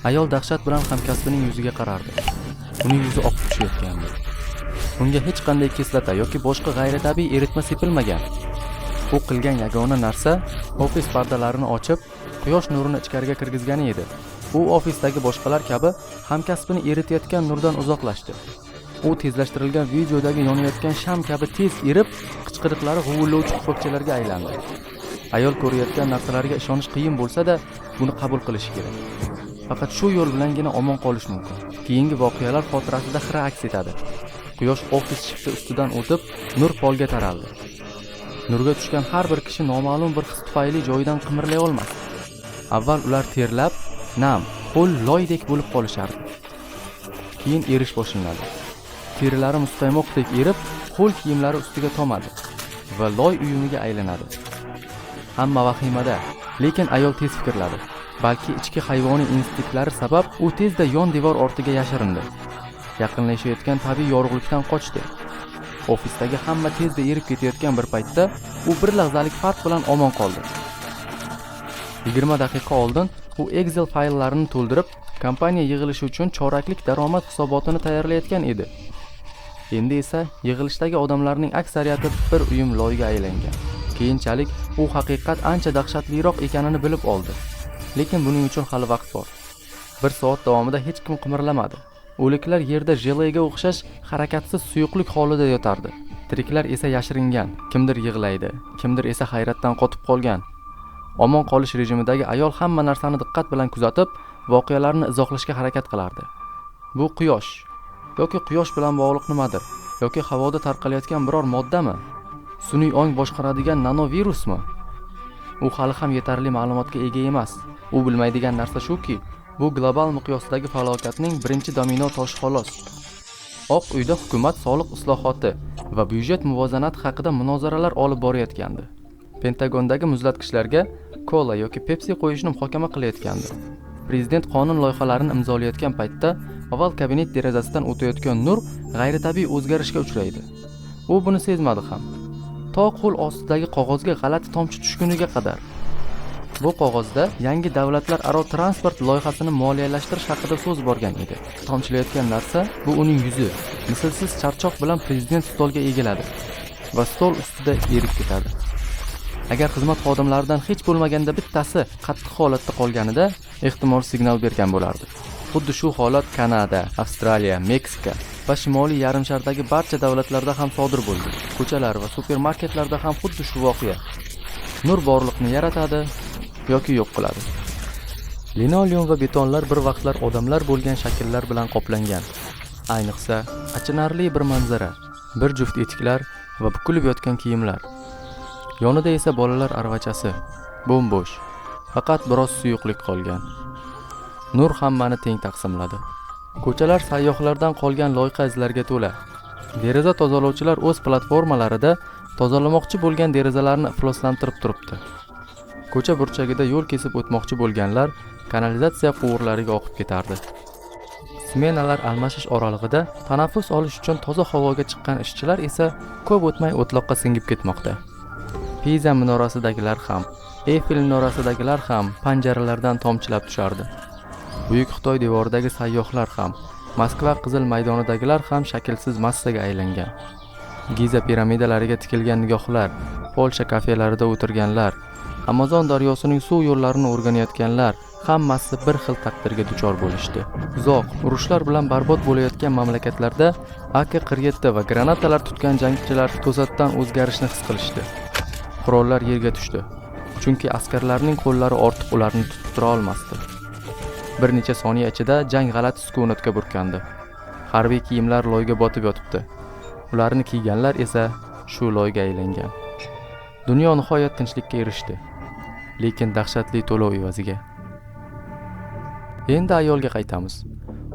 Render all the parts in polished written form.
Ayol dahshat bilan hamkasbining yuziga qarardi. Uning yuzi oqib tushayotgandi. Unga hech qanday kislota yoki boshqa g'ayritabiiy eritma sepilmagan. U qilgan yagona narsa ofis pardalarini ochib, quyosh nurini ichkariga kirgizgani edi. U ofisdagi boshqalar kabi hamkasbini eritayotgan nurdan uzoqlashdi. U tezlashtirilgan videodagi yonayotgan sham kabi tez erib, qichqiriqlari g'uvillovchi pufakchalarga aylandi. Ayol ko'rayotgan narsalarga ishonish qiyin bo'lsa-da, buni qabul qilish kerak. Faqat shu yo'l bilangina omon qolish mumkin. Keyingi voqealar xotirasida xira aks etadi. Quyosh ofis shifti ustidan o'tib, nur polga taraldi. Nurga tushgan har bir kishi noma'lum bir his tufayli joyidan qimirlay olmasdi. Avval ular terlab, nam, qo'l loydek bo'lib qolishardi. Keyin erish boshlanadi. Terilari muzqaymoqdek erib, qo'l kiyimlari ustiga tomadi va loy uyumiga aylanadi. Hamma vahimada, lekin ayol tez fikrladi. Balki ichki hayvoniy instinktlari sabab u tezda yon devor ortiga yashirindi. Yaqinlashayotgan tabiiy yorug'likdan qochdi. Ofisdagi hamma tezda erib ketayotgan bir paytda u bir lahzalik farq bilan omon qoldi. 20 daqiqa oldin u Excel fayllarini to'ldirib, kompaniya yig'ilishi uchun choraklik daromad hisobotini tayyorlayotgan edi. Endi esa yig'ilishdagi odamlarning aksariyati bir uyum loyga aylangan. Keyinchalik u haqiqat ancha dahshatliroq ekanini bilib oldi. Lekin buning uchun hali vaqt bor. 1 soat davomida hech kim qimirlamadi. O'liklar yerda jelega o'xshash harakatsiz suyuqlik holida yotardi. Tiriklar esa yashiringan, kimdir yig'laydi, kimdir esa hayratdan qotib qolgan. Omon qolish rejimidagi ayol hamma narsani diqqat bilan kuzatib, voqealarni izohlashga harakat qilardi. Bu quyosh yoki quyosh bilan bog'liq nimadir, yoki havoda tarqalayotgan biror moddami? Sun'iy ong boshqaradigan nanovirusmi? U hali ham yetarli ma'lumotga ega emas. U bilmaydigan narsa shuki, bu global miqyosdagi falokatning birinchi domino toshi xolos. Oq uyda hukumat soliq islohoti va byudjet muvozanati haqida munozaralar olib borayotgandi. Pentagondagi muzlatgichlarga kola yoki Pepsi qo'yishni muhokama qilayotgandi. Prezident qonun loyihalarini imzolayotgan paytda avval kabinet derazasidan o'tayotgan nur g'ayritabiiy o'zgarishga uchraydi. U buni sezmadi ham. To qo'l ostidagi qog'ozga g'alati tomchi tushguniga qadar. Bu qog'ozda yangi davlatlararo transport loyihasini moliyalashtirish haqida so'z borgan edi. Tomchilayotgan narsa bu uning yuzi. Mislsiz charchoq bilan prezident stolga egiladi va stol ustida erib ketadi. Agar xizmat xodimlaridan hech bo'lmaganda bittasi qattiq holatda qolganida, ehtimol signal bergan bo'lardi. Xuddi shu holat Kanada, Avstraliya, Meksika va Shimoliy yarimshardagi barcha davlatlarda ham sodir bo'ldi. Ko'chalar va supermarketlarda ham xuddi shu voqea. Nur borliqni yaratadi yoki yo'q qiladi. Linoleum va betonlar bir vaqtlar odamlar bo'lgan shakllar bilan qoplangan. Ayniqsa, achinarli bir manzara, bir juft etiklar va bukilib yotgan kiyimlar. Yonida esa bolalar arvachasi, bo'm-bo'sh. Faqat biroz suyuqlik qolgan. Nur hammani teng taqsimladi. Ko'chalar sayyohlardan qolgan loyqa izlarga to'la. Deraza tozalovchilar o'z platformalarida tozalamoqchi bo'lgan derazalarni ifloslantirib turibdi. Ko'cha burchagida yo'l kesib o'tmoqchi bo'lganlar kanalizatsiya quvurlariga oqib ketardi. Smenalar almashish oralig'ida tanaffus olish uchun toza havoga chiqqan ishchilar esa ko'p o'tmay o'tloqqa singib ketmoqda. Piza minorasidagilar ham, Eyfel minorasidagilar ham panjaralardan tomchilab tushardi. Buyuk Xitoy devoridagi sayyohlar ham, Moskva Qizil maydonidagilar ham shaklsiz massaga aylangan. Giza piramidalariga tikilgan nigohlar, Polsha kafelarida o'tirganlar, Amazon daryosining suv yo'llarini o'rganayotganlar hammasi bir xil taqdirga duchor bo'lishdi. Uzoq urushlar bilan barbod bo'layotgan mamlakatlarda AK-47 va granatalar tutgan jangchilar to'satdan o'zgarishni his qilishdi. Qurollar yerga tushdi, chunki askarlarning qo'llari ortiq ularni tutib tura olmasdi. Bir necha soniya ichida jang g'alati sukunatga burkandi. Harbiy kiyimlar loyga botib yotibdi. Ularni kiyganlar esa shu loyga aylangan. Dunyo nihoyat tinchlikka erishdi, lekin dahshatli to'lov evaziga. Endi ayolga qaytamiz.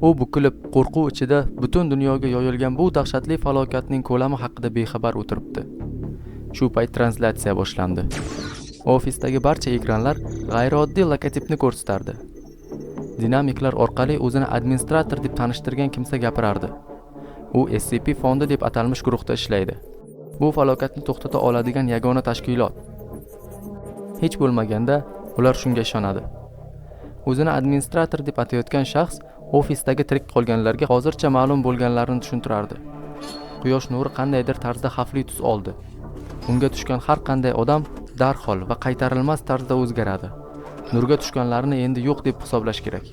U bukilib, qo'rquv ichida butun dunyoga yoyilgan bu dahshatli falokatning ko'lami haqida bexabar o'tiribdi. Shu payt translyatsiya boshlandi. Ofisdagi barcha ekranlar g'ayrioddiy logotipni ko'rsatardi. Dinamiklar orqali o'zini administrator deb tanishtirgan kimsa gapirardi. U SCP fondi deb atalmish guruhda ishlaydi. Bu falokatni to'xtata oladigan yagona tashkilot. Hech bo'lmaganda ular shunga ishonadi. O'zini administrator deb atayotgan shaxs ofisdagi tirik qolganlarga hozircha ma'lum bo'lganlarini tushuntirardi. Quyosh nuri qandaydir tarzda xavfli tus oldi. Unga tushgan har qanday odam darhol va qaytarilmas tarzda o'zgaradi. Nurga tushganlarni endi yo'q deb hisoblash kerak.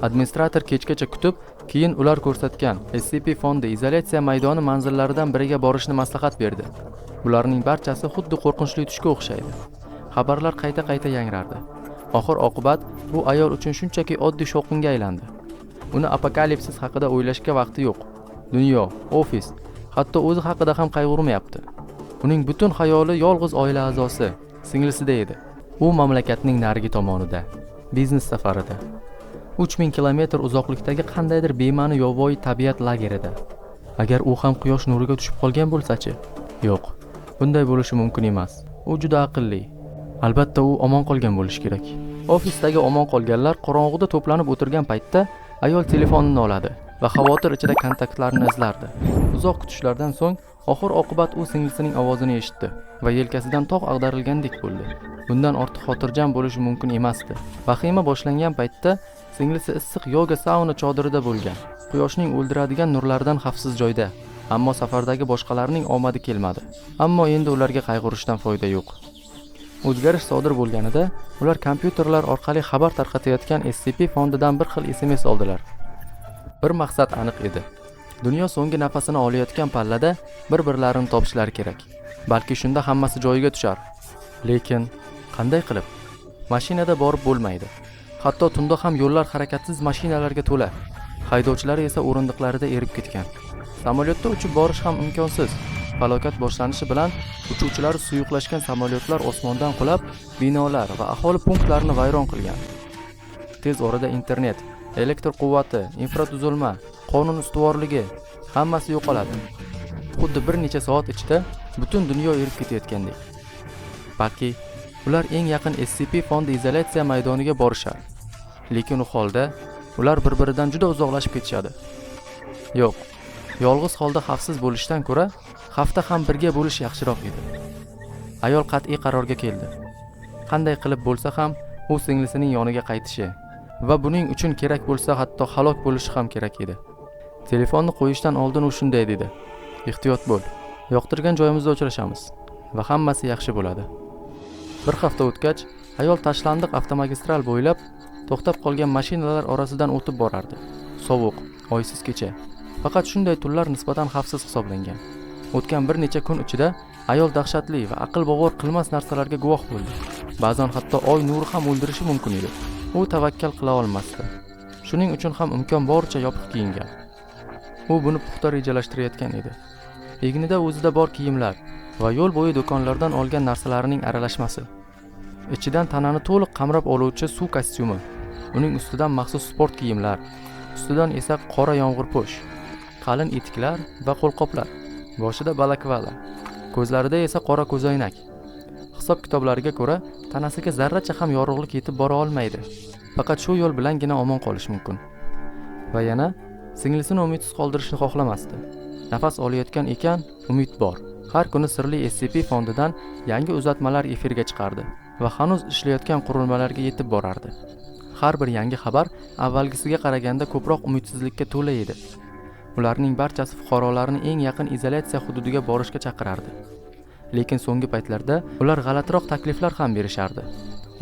Administrator kechgacha kutib, keyin ular ko'rsatgan SCP fondi izolyatsiya maydoni manzillaridan biriga borishni maslahat berdi. Bularning barchasi xuddi qo'rqinchli tushga o'xshaydi. Xabarlar qayta-qayta yangrardi. Oxir-oqibat bu ayol uchun shunchaki oddiy shovqinga aylandi. Uni apokalipsis haqida o'ylashga vaqti yo'q. Dunyo, ofis, hatto o'zi haqida ham qayg'urmayapti. Uning butun xayoli yolg'iz oila a'zosi, singlisida edi. U mamlakatning narigi tomonida, biznes safarida. 3000 kilometr uzoqlikdagi qandaydir bema'ni yovvoyi tabiat lagerida. Agar u ham quyosh nuriga tushib qolgan bo'lsa-chi? Yo'q, bunday bo'lishi mumkin emas. U juda aqlli. Albatta u omon qolgan bo'lishi kerak. Ofisdagi omon qolganlar qorong'uda to'planib o'tirgan paytda ayol telefonini oladi va xavotir ichida kontaktlarni izlardi. Uzoq kutishlardan so'ng oxir-oqibat u singlisining ovozini eshitdi va yelkasidan tog' ag'darilgandek bo'ldi. Bundan ortiq xotirjam bo'lishi mumkin emasdi. Vahima boshlangan paytda singlisi issiq yoga sauna chodirida bo'lgan. Quyoshning o'ldiradigan nurlaridan xavfsiz joyda. Ammo safardagi boshqalarning omadi kelmadi. Ammo endi ularga qayg'urishdan foyda yo'q. O'zgarish sodir bo'lganida ular kompyuterlar orqali xabar tarqatayotgan SCP fondidan bir xil SMS oldilar. Bir maqsad aniq edi. Dunyo so'nggi nafasini olayotgan pallada bir-birlarini topishlari kerak. Balki shunda hammasi joyiga tushar. Lekin qanday qilib? Mashinada borib bo'lmaydi. Hatto tunda ham yo'llar harakatsiz mashinalarga to'la. Haydovchilar esa o'rindiqlarida erib ketgan. Samolyotda uchib borish ham imkonsiz. Falokat boshlanishi bilan uchuvchilari suyuqlashgan samolyotlar osmondan qulab, binolar va aholi punktlarini vayron qilgan. Tez orada internet, elektr quvvati, infratuzilma, qonun ustuvorligi hammasi yo'qoladi. Xuddi bir necha soat ichida butun dunyo erib ketayotgandek. Balki ular eng yaqin SCP fondi izolyatsiya maydoniga borishar. Lekin u holda ular bir-biridan juda uzoqlashib ketishadi. Yo'q, yolg'iz holda xavfsiz bo'lishdan ko'ra hafta ham birga bo'lish yaxshiroq edi. Ayol qat'iy qarorga keldi. Qanday qilib bo'lsa ham u singlisining yoniga qaytishi va buning uchun kerak bo'lsa hatto halok bo'lishi ham kerak edi. Telefonni qo'yishdan oldin u shunday dedi: "Ehtiyot bo'l. Yoqtirgan joyimizda uchrashamiz va hammasi yaxshi bo'ladi." Bir hafta o'tgach, ayol tashlandiq avtomagistral bo'ylab to'xtab qolgan mashinalar orasidan o'tib borardi. Sovuq, oysiz kecha. Faqat shunday tunlar nisbatan xavfsiz hisoblangan. O'tgan bir necha kun ichida ayol dahshatli va aql bovar qilmas narsalarga guvoh bo'ldi. Ba'zan hatto oy nuri ham o'ldirishi mumkin edi. U tavakkal qila olmasdi. Shuning uchun ham imkon boricha yopiq kiyingan. U buni puxta rejalashtirayotgan edi. Egnida o'zida bor kiyimlar va yo'l bo'yi do'konlardan olgan narsalarining aralashmasi. Ichidan tanani to'liq qamrab oluvchi suv kostyumi, uning ustidan maxsus sport kiyimlar, ustidan esa qora yomg'irpo'sh, qalin etiklar va qo'lqoplar. Boshida balakvala, ko'zlarida esa qora ko'zoynak. Hisob kitoblariga ko'ra, tanasiga zarracha ham yorug'lik yetib bora olmaydi. Faqat shu yo'l bilangina omon qolish mumkin. Va yana singlisini umidsiz qoldirishni xohlamasdi. Nafas olayotgan ekan, umid bor. Har kuni sirli SCP fondidan yangi uzatmalar efirga chiqardi va hanuz ishlayotgan qurilmalarga yetib borardi. Har bir yangi xabar avvalgisiga qaraganda ko'proq umidsizlikka to'la edi. Ularning barchasi fuqarolarni eng yaqin izolyatsiya hududiga borishga chaqirardi. Lekin so'nggi paytlarda ular g'alatiroq takliflar ham berishardi.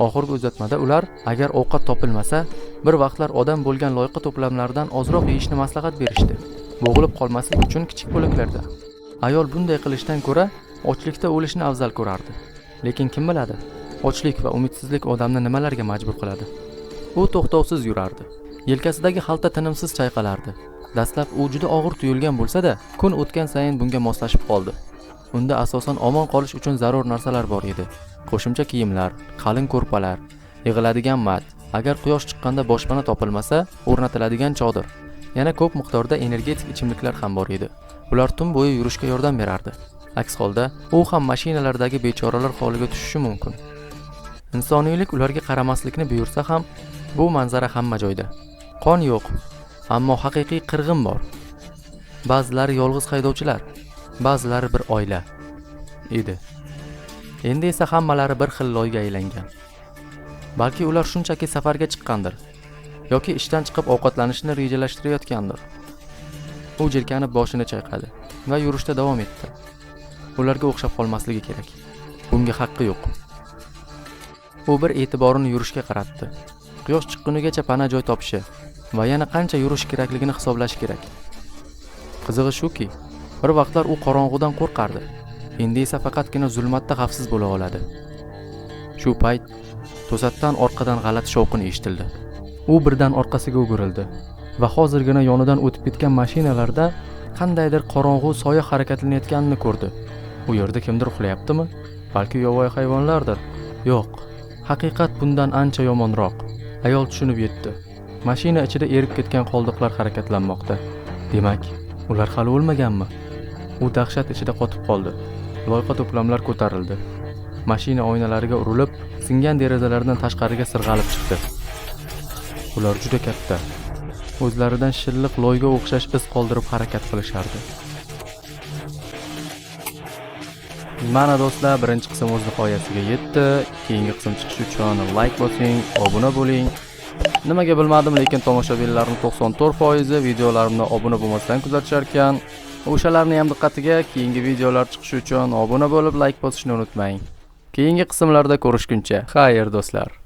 Oxirgi uzatmada ular agar ovqat topilmasa, bir vaqtlar odam bo'lgan loyiqa to'plamlaridan ozroq yeyishni maslahat berishdi. Bo'g'ilib qolmaslik uchun kichik bo'laklarda. Ayol bunday qilishdan ko'ra ochlikda o'lishni afzal ko'rardi. Lekin kim biladi, ochlik va umidsizlik odamni nimalarga majbur qiladi. U to'xtovsiz yurardi. Yelkasidagi xalta tinimsiz chayqalardi. Dastlab u juda og'ir tuyulgan bo'lsa-da, kun o'tgan sayin bunga moslashib qoldi. Unda asosan omon qolish uchun zarur narsalar bor edi. Qo'shimcha kiyimlar, qalin ko'rpalar, yig'iladigan mat, agar quyosh chiqqanda boshpana topilmasa, o'rnatiladigan chodir. Yana ko'p miqdorda energetik ichimliklar ham bor edi. Ular tun bo'yi yurishga yordam berardi. Aks holda, u ham mashinalardagi bechoralar holiga tushishi mumkin. Insoniylik ularga qaramaslikni buyursa ham, bu manzara hamma joyda. Qon yo'q, ammo haqiqiy qirg'in bor. Ba'zilari yolg'iz haydovchilar, ba'zilari bir oila edi. Endi esa hammalari bir xil loyga aylangan. Balki ular shunchaki safarga chiqqandir yoki ishdan chiqib ovqatlanishni rejalashtirayotgandir. U jirkanib boshini chayqadi va yurishda davom etdi. Ularga o'xshab qolmasligi kerak. Bunga haqqi yo'q. U bir e'tiborini yurishga qaratdi. Quyosh chiqqunigacha pana joy topishi va yana qancha yurish kerakligini hisoblash kerak. Qizig'i shuki, bir vaqtlar u qorong'udan qo'rqardi. Endi esa faqatgina zulmatda xavfsiz bo'la oladi. Shu payt to'satdan orqadan g'alati shovqin eshitildi. U birdan orqasiga o'girildi va hozirgina yonidan o'tib ketgan mashinalarda qandaydir qorong'u soya harakatlanayotganini ko'rdi. U yerda kimdir uxlayaptimi? Balki yovvoyi hayvonlardir. Yo'q, haqiqat bundan ancha yomonroq. Ayol tushunib yetdi. Mashina ichida erib ketgan qoldiqlar harakatlanmoqda. Demak, ular hali o'lmaganmi? U dahshat ichida qotib qoldi. Loyqa to'plamlar ko'tarildi. Mashina oynalariga urilib, singan derazalardan tashqariga sirg'alib chiqdi. Ular juda katta. O'zlaridan shilliq loyga o'xshash iz qoldirib harakat qilishardi. Mana do'stlar, birinchi qism o'z nihoyasiga yetdi. Keyingi qism chiqishi uchun like bosing, obuna bo'ling. Nimaga bilmadim, lekin tomoshabinlarning 94% videolarimni obuna bo'lmasdan kuzatishar ekan. O'shalarni ham diqqatiga, keyingi videolar chiqishi uchun obuna bo'lib, like bosishni unutmang. Keyingi qismlarda ko'rishguncha, xayr do'stlar.